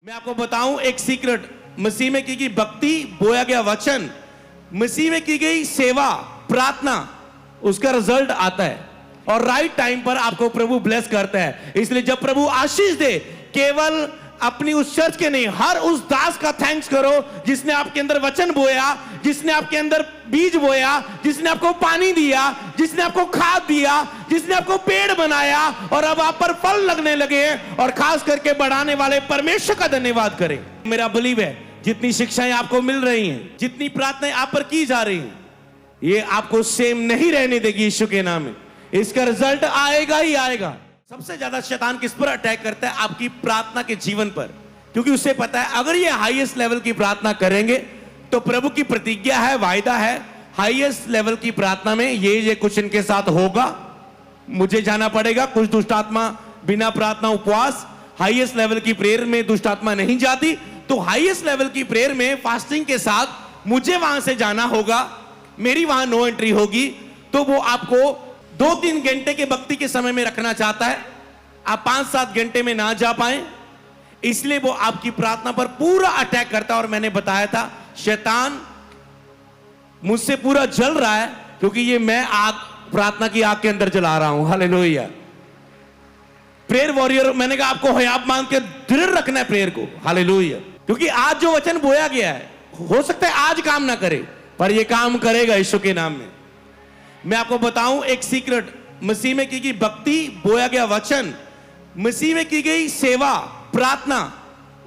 मैं आपको बताऊं एक सीक्रेट, मसीह में की गई भक्ति, बोया गया वचन, मसीह में की गई सेवा, प्रार्थना, उसका रिजल्ट आता है और राइट टाइम पर आपको प्रभु ब्लेस करता है। इसलिए जब प्रभु आशीष दे, केवल अपनी उस चर्च के नहीं, हर उस दास का थैंक्स करो जिसने आपके अंदर वचन बोया, जिसने आपके अंदर बीज बोया, जिसने आपको पानी दिया, जिसने आपको खाद दिया, जिसने आपको पेड़ बनाया और अब आप पर फल लगने लगे। और खास करके बढ़ाने वाले परमेश्वर का धन्यवाद करें। मेरा बिलीव है जितनी शिक्षाएं आपको मिल रही हैं, जितनी प्रार्थनाएं आप पर की जा रही हैं, ये आपको सेम नहीं रहने देगी यीशु के नाम में। इसका रिजल्ट आएगा ही आएगा। सबसे ज्यादा शैतान किस पर अटैक करता है? आपकी प्रार्थना के जीवन पर, क्योंकि उसे पता है अगर ये हाईएस्ट लेवल की प्रार्थना करेंगे तो प्रभु की प्रतिज्ञा है, वायदा है, हाईएस्ट लेवल की प्रार्थना में ये कुछ इनके साथ होगा, मुझे जाना पड़ेगा। कुछ दुष्ट आत्मा बिना प्रार्थना उपवास हाईएस्ट लेवल की प्रेयर में दुष्ट आत्मा नहीं जाती, तो हाईएस्ट लेवल की प्रेयर में फास्टिंग के साथ मुझे वहां से जाना होगा, मेरी वहां नो एंट्री होगी। तो वो आपको 2-3 घंटे के भक्ति के समय में रखना चाहता है, आप 5-7 घंटे में ना जा पाए, इसलिए वो आपकी प्रार्थना पर पूरा अटैक करता है। और मैंने बताया था शैतान मुझसे पूरा जल रहा है, क्योंकि ये मैं आग, प्रार्थना की आग के अंदर जला रहा हूं। हालेलुया। प्रेयर वॉरियर, मैंने कहा आपको हयाब मान के दृढ़ रखना है प्रेयर को। हालेलुया। क्योंकि आज जो वचन बोया गया है, हो सकता है आज काम ना करे, पर ये काम करेगा यीशु के नाम में। मैं आपको बताऊं एक सीक्रेट, मसीह में की गई भक्ति, बोया गया वचन, मसीह में की गई सेवा, प्रार्थना,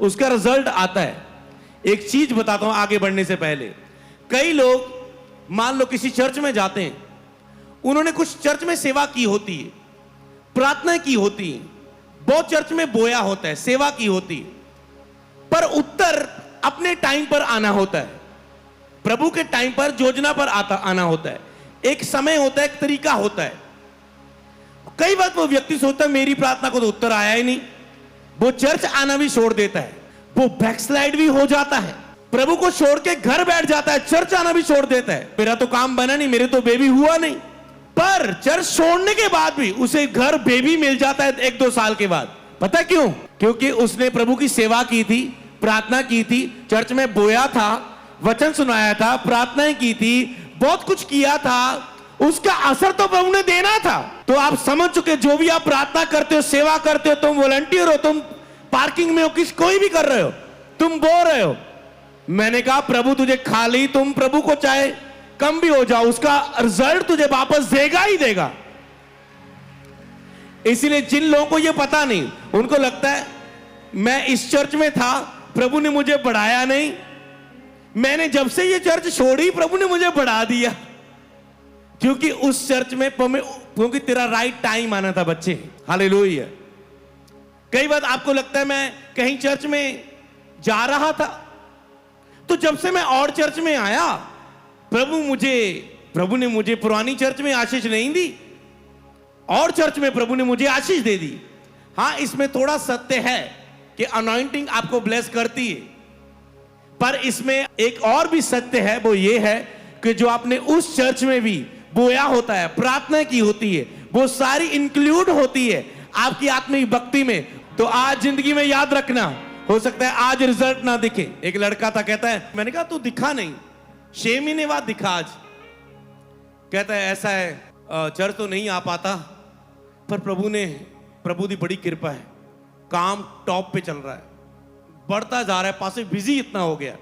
उसका रिजल्ट आता है। एक चीज बताता हूं आगे बढ़ने से पहले। कई लोग मान लो किसी चर्च में जाते हैं, उन्होंने कुछ चर्च में सेवा की होती है, प्रार्थना की होती है, बहुत चर्च में बोया होता है, सेवा की होती है, पर उत्तर अपने टाइम पर आना होता है, प्रभु के टाइम पर, योजना पर आना होता है। एक समय होता है, एक तरीका होता है। कई बार वो व्यक्ति सोचता है मेरी प्रार्थना को तो उत्तर आया ही नहीं, वो चर्च आना भी छोड़ देता है, वो बैकस्लाइड भी हो जाता है, प्रभु को छोड़ के घर बैठ जाता है, चर्च आना भी छोड़ देता है। मेरा तो काम बना नहीं, मेरे तो बेबी हुआ नहीं। पर चर्च छोड़ने के बाद भी उसे घर बेबी मिल जाता है 1-2 साल के बाद। पता क्यों? क्योंकि उसने प्रभु की सेवा की थी, प्रार्थना की थी, चर्च में बोया था, वचन सुनाया था, प्रार्थनाएं की थी, बहुत कुछ किया था, उसका असर तो प्रभु ने देना था। तो आप समझ चुके, जो भी आप प्रार्थना करते हो, सेवा करते हो, तुम वॉलंटियर हो, तुम पार्किंग में हो, कोई भी कर रहे हो, तुम बो रहे हो, मैंने कहा प्रभु तुझे खाली, तुम प्रभु को चाहे कम भी हो जाओ, उसका रिजल्ट तुझे वापस देगा ही देगा। इसीलिए जिन लोगों को यह पता नहीं, उनको लगता है मैं इस चर्च में था, प्रभु ने मुझे बढ़ाया नहीं, मैंने जब से ये चर्च छोड़ी प्रभु ने मुझे बढ़ा दिया। क्योंकि उस चर्च में, क्योंकि तेरा राइट टाइम आना था बच्चे। हालेलुया। कई बार आपको लगता है मैं कहीं चर्च में जा रहा था, तो जब से मैं और चर्च में आया, प्रभु ने मुझे पुरानी चर्च में आशीष नहीं दी, और चर्च में प्रभु ने मुझे आशीष दे दी। हां, इसमें थोड़ा सत्य है कि अनॉइंटिंग आपको ब्लेस करती है, पर इसमें एक और भी सत्य है, वो ये है कि जो आपने उस चर्च में भी बोया होता है, प्रार्थना की होती है, वो सारी इंक्लूड होती है आपकी आत्मिक भक्ति में। तो आज जिंदगी में याद रखना, हो सकता है आज रिजल्ट ना दिखे। एक लड़का था, कहता है, मैंने कहा तू दिखा नहीं, 6 महीने बाद दिखा आज। कहता है ऐसा है, चर्च तो नहीं आ पाता, पर प्रभु की बड़ी कृपा है, काम टॉप पे चल रहा है, बढ़ता जा रहा है, पास बिजी इतना हो गया,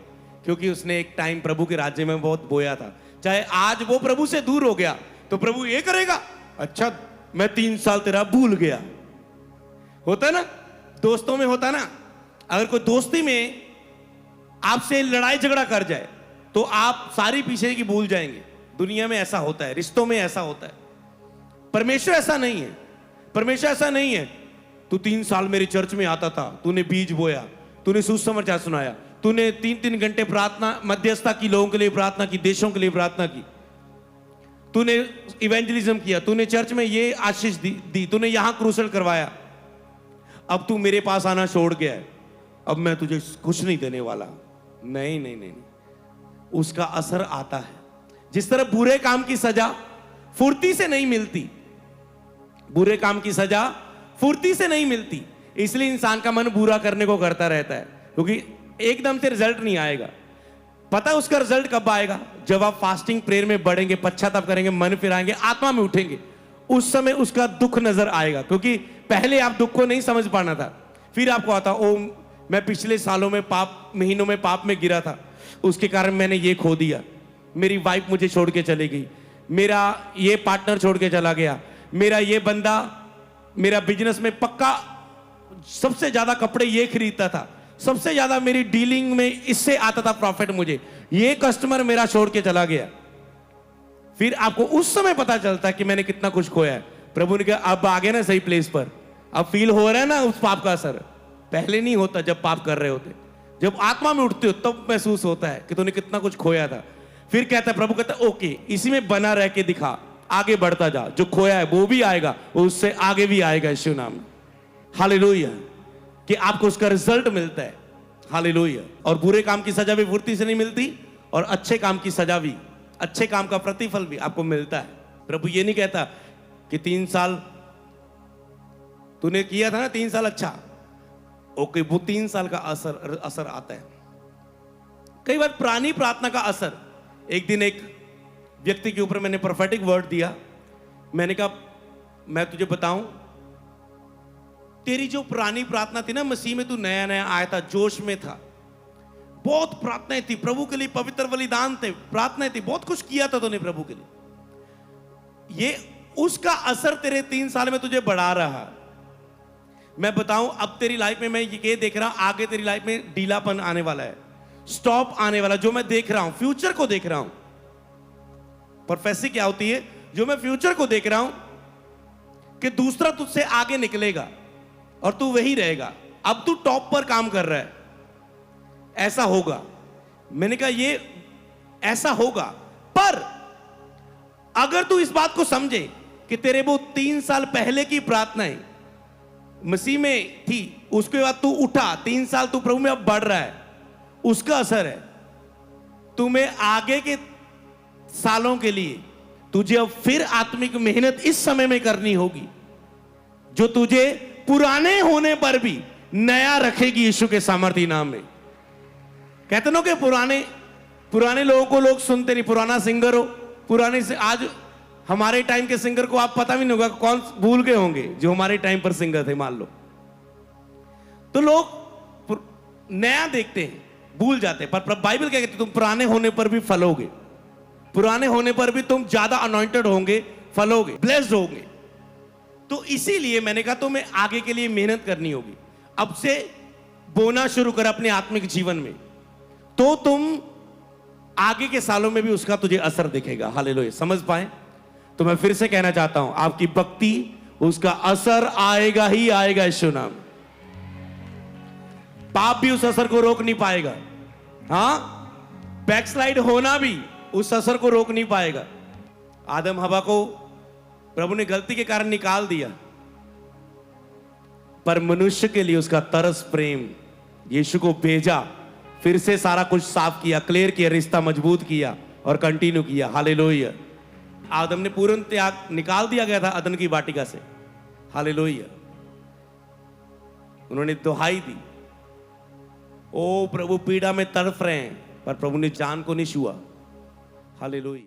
क्योंकि उसने एक टाइम प्रभु के राज्य में बहुत बोया था। चाहे आज वो प्रभु से दूर हो गया तो प्रभु ये करेगा, अच्छा मैं 3 साल तेरा भूल गया। होता है ना, दोस्तों में होता ना, अगर कोई दोस्ती में आपसे लड़ाई झगड़ा कर जाए तो आप सारी पीछे की भूल जाएंगे। दुनिया में ऐसा होता है, रिश्तों में ऐसा होता है। परमेश्वर ऐसा नहीं है, परमेश्वर ऐसा नहीं है। तू 3 साल मेरे चर्च में आता था, तूने बीज बोया, तूने सुसमाचार सुनाया, तूने 3-3 घंटे प्रार्थना, मध्यस्थता की, लोगों के लिए प्रार्थना की, देशों के लिए प्रार्थना की, तूने इवेंजलिज्म किया, तूने चर्च में ये आशीष दी, तूने यहां क्रूसेड करवाया, अब तू मेरे पास आना छोड़ गया है, अब मैं तुझे कुछ नहीं देने वाला। नहीं नहीं नहीं, उसका असर आता है। जिस तरह बुरे काम की सजा फुर्ती से नहीं मिलती, बुरे काम की सजा फुर्ती से नहीं मिलती, इसलिए इंसान का मन बुरा करने को करता रहता है। क्योंकि एकदम से रिजल्ट नहीं आएगा। पता है उसका रिजल्ट कब आएगा? जब आप फास्टिंग प्रेयर में बढ़ेंगे, पश्चाताप करेंगे, मन फिराएंगे, आत्मा में उठेंगे, उस समय उसका दुख नजर आएगा। क्योंकि पहले आप दुख को नहीं समझ पाना था, फिर आपको आता ओ मैं पिछले सालों में महीनों में पाप में गिरा था, उसके कारण मैंने ये खो दिया, मेरी वाइफ मुझे छोड़ के चली गई, मेरा ये पार्टनर छोड़ के चला गया, मेरा ये बंदा मेरा बिजनेस में पक्का सबसे ज्यादा कपड़े ये खरीदता था, सबसे ज्यादा मेरी डीलिंग में इससे आता था प्रॉफिट, मुझे ये कस्टमर मेरा छोड़ के चला गया। फिर आपको उस समय पता चलता है कि मैंने कितना कुछ खोया है। प्रभु ने कहा अब आ गए ना सही प्लेस पर, अब फील हो रहा है ना उस पाप का असर। पहले नहीं होता जब पाप कर रहे होते, जब आत्मा में उठते हो तब महसूस होता है कि तूने कितना कुछ खोया था। फिर कहता है प्रभु कहता है ओके इसी में बना रह के दिखा, आगे बढ़ता जा, जो खोया है वो भी आएगा, उससे आगे भी आएगा यीशु नाम में। हालेलुया, कि आपको उसका रिजल्ट मिलता है। हालेलुया। और बुरे काम की सजा भी फुर्ती से नहीं मिलती, और अच्छे काम की सजा भी, अच्छे काम का प्रतिफल भी आपको मिलता है। प्रभु ये नहीं कहता कि 3 साल तूने किया था ना, 3 साल अच्छा, ओके वो 3 साल का असर आता है। कई बार पुरानी प्रार्थना का असर, एक दिन एक व्यक्ति के ऊपर मैंने प्रोफेटिक वर्ड दिया, मैंने कहा मैं तुझे बताऊं, तेरी जो पुरानी प्रार्थना थी ना, मसीह में तू नया नया आया था, जोश में था, बहुत प्रार्थनाएं थी प्रभु के लिए, पवित्र बलिदान थे, प्रार्थनाएं थी, बहुत कुछ किया था तूने प्रभु के लिए, ये उसका असर तेरे 3 साल में तुझे बढ़ा रहा। मैं बताऊं अब तेरी लाइफ में मैं ये देख रहा हूं, आगे तेरी लाइफ में ढीलापन आने वाला है, स्टॉप आने वाला, जो मैं देख रहा हूं, फ्यूचर को देख रहा हूं। प्रोफेसी क्या होती है? जो मैं फ्यूचर को देख रहा हूं कि दूसरा तुझसे आगे निकलेगा और तू वही रहेगा, अब तू टॉप पर काम कर रहा है, ऐसा होगा। मैंने कहा ये ऐसा होगा, पर अगर तू इस बात को समझे कि तेरे वो 3 साल पहले की प्रार्थनाएं मसीह में थी, उसके बाद तू उठा, 3 साल तू प्रभु में अब बढ़ रहा है, उसका असर है। तुम्हें आगे के सालों के लिए तुझे अब फिर आत्मिक मेहनत इस समय में करनी होगी, जो तुझे पुराने होने पर भी नया रखेगी यीशु के सामर्थी नाम में। कहते ना कि पुराने लोगों को लोग सुनते नहीं, पुराना सिंगर हो, पुराने से आज हमारे टाइम के सिंगर को आप पता भी नहीं होगा, कौन भूल गए होंगे जो हमारे टाइम पर सिंगर थे मान लो, तो लोग नया देखते हैं, भूल जाते हैं। पर बाइबल क्या कहती है? तुम पुराने होने पर भी फलोगे, पुराने होने पर भी तुम ज्यादा अनॉइंटेड होंगे, फलोगे, ब्लेस्ड होंगे। तो इसीलिए मैंने कहा तुम्हें आगे के लिए मेहनत करनी होगी। अब से बोना शुरू कर अपने आत्मिक जीवन में, तो तुम आगे के सालों में भी उसका तुझे असर दिखेगा। हालेलुया। समझ पाए? तो मैं फिर से कहना चाहता हूं, आपकी भक्ति, उसका असर आएगा ही आएगा यीशु नाम। पाप भी उस असर को रोक नहीं पाएगा, हां, बैकस्लाइड होना भी उस असर को रोक नहीं पाएगा। आदम हवा को प्रभु ने गलती के कारण निकाल दिया, पर मनुष्य के लिए उसका तरस प्रेम, यीशु को भेजा, फिर से सारा कुछ साफ किया, क्लियर किया, रिश्ता मजबूत किया और कंटिन्यू किया। हालेलुया। आदम ने पूर्ण त्याग, निकाल दिया गया था अदन की वाटिका से। हालेलुया। उन्होंने दुहाई दी, ओ प्रभु पीड़ा में तड़फ रहे हैं, पर प्रभु ने जान को नहीं छुआ। हालेलुया।